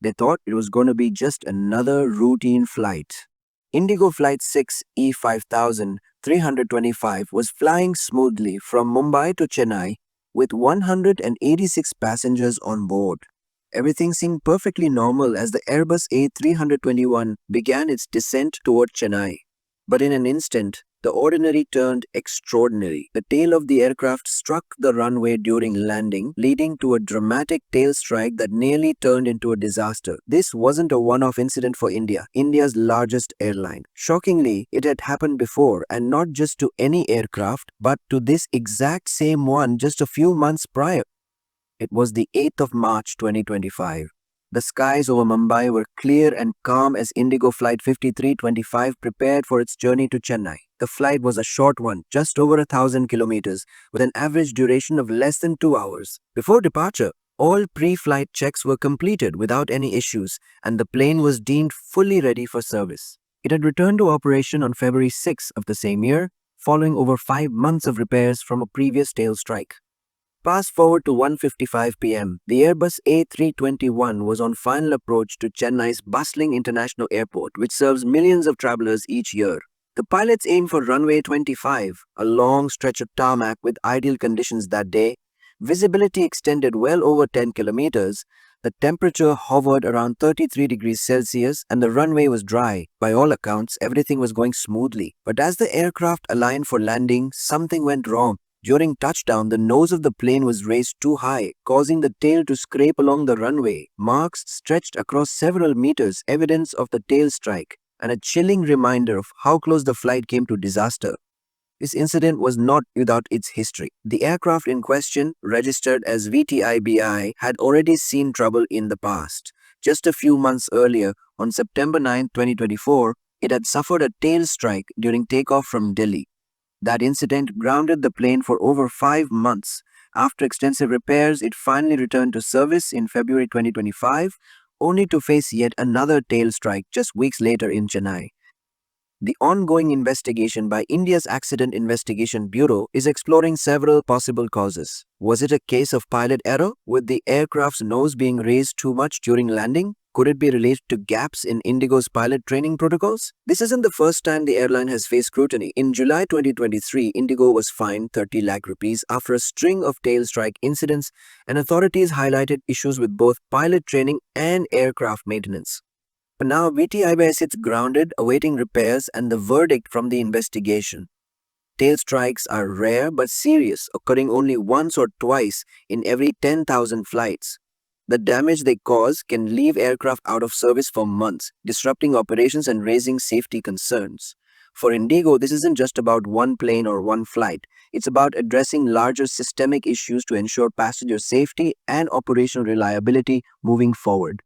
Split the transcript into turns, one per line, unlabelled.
They thought it was going to be just another routine flight. Indigo Flight 6E5325 was flying smoothly from Mumbai to Chennai with 186 passengers on board. Everything seemed perfectly normal as the Airbus A321 began its descent toward Chennai. But in an instant, the ordinary turned extraordinary. The tail of the aircraft struck the runway during landing, leading to a dramatic tail strike that nearly turned into a disaster. This wasn't a one-off incident for India, India's largest airline. Shockingly, it had happened before, and not just to any aircraft, but to this exact same one just a few months prior. It was the 8th of March 2025. The skies over Mumbai were clear and calm as Indigo Flight 5325 prepared for its journey to Chennai. The flight was a short one, just over 1,000 kilometers, with an average duration of less than 2 hours. Before departure, all pre-flight checks were completed without any issues, and the plane was deemed fully ready for service. It had returned to operation on February 6 of the same year, following over 5 months of repairs from a previous tail strike. Fast forward to 1:55 p.m., the Airbus A321 was on final approach to Chennai's bustling international airport, which serves millions of travelers each year. The pilots aimed for runway 25, a long stretch of tarmac with ideal conditions that day. Visibility extended well over 10 kilometers. The temperature hovered around 33 degrees Celsius and the runway was dry. By all accounts, everything was going smoothly. But as the aircraft aligned for landing, something went wrong. During touchdown, the nose of the plane was raised too high, causing the tail to scrape along the runway. Marks stretched across several meters, evidence of the tail strike, and a chilling reminder of how close the flight came to disaster. This incident was not without its history. The aircraft in question, registered as VT-IBI, had already seen trouble in the past. Just a few months earlier, on September 9, 2024, it had suffered a tail strike during takeoff from Delhi. That incident grounded the plane for over 5 months. After extensive repairs, it finally returned to service in February 2025, only to face yet another tail strike just weeks later in Chennai. The ongoing investigation by India's Accident Investigation Bureau is exploring several possible causes. Was it a case of pilot error, with the aircraft's nose being raised too much during landing? Could it be related to gaps in Indigo's pilot training protocols? This isn't the first time the airline has faced scrutiny. In July 2023, Indigo was fined 30 lakh rupees after a string of tail strike incidents, and authorities highlighted issues with both pilot training and aircraft maintenance. But now VT-IBI sits grounded, awaiting repairs and the verdict from the investigation. Tail strikes are rare but serious, occurring only once or twice in every 10,000 flights. The damage they cause can leave aircraft out of service for months, disrupting operations and raising safety concerns. For Indigo, this isn't just about one plane or one flight. It's about addressing larger systemic issues to ensure passenger safety and operational reliability moving forward.